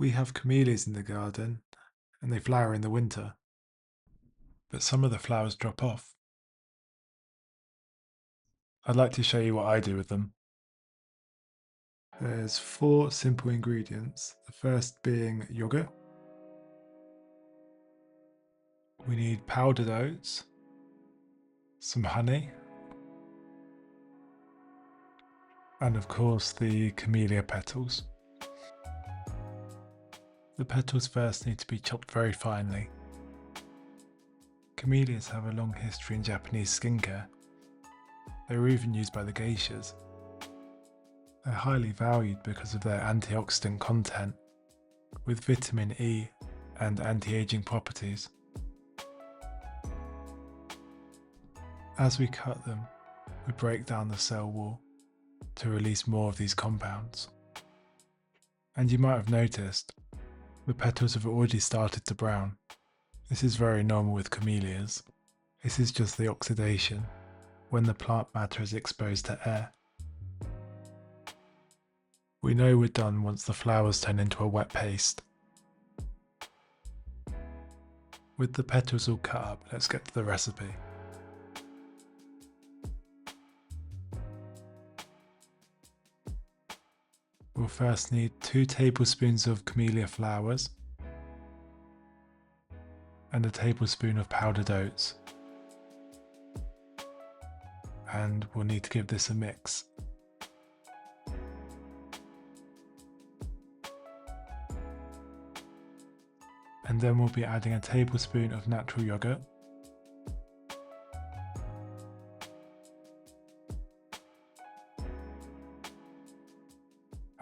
We have camellias in the garden and they flower in the winter, but some of the flowers drop off. I'd like to show you what I do with them. There's four simple ingredients. The first being yogurt. We need powdered oats, some honey, and of course the camellia petals. The petals first need to be chopped very finely. Camellias have a long history in Japanese skincare. They were even used by the geishas. They're highly valued because of their antioxidant content, with vitamin E and anti-aging properties. As we cut them, we break down the cell wall to release more of these compounds. And you might have noticed, the petals have already started to brown. This is very normal with camellias. This is just the oxidation when the plant matter is exposed to air. We know we're done once the flowers turn into a wet paste. With the petals all cut up, let's get to the recipe. We'll first need 2 tablespoons of camellia flowers and a tablespoon of powdered oats. And we'll need to give this a mix. And then we'll be adding a tablespoon of natural yogurt,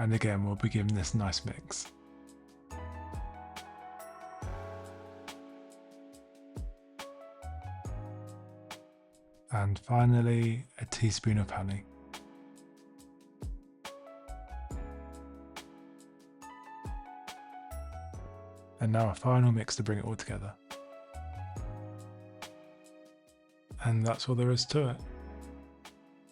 and again we'll be giving this a nice mix. And finally, a teaspoon of honey. And now a final mix to bring it all together. And that's all there is to it.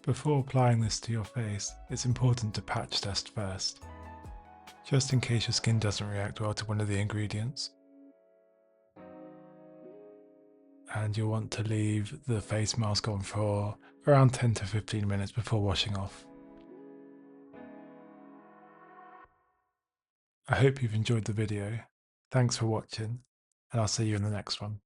Before applying this to your face, it's important to patch test first, just in case your skin doesn't react well to one of the ingredients. And you'll want to leave the face mask on for around 10 to 15 minutes before washing off. I hope you've enjoyed the video. Thanks for watching, and I'll see you in the next one.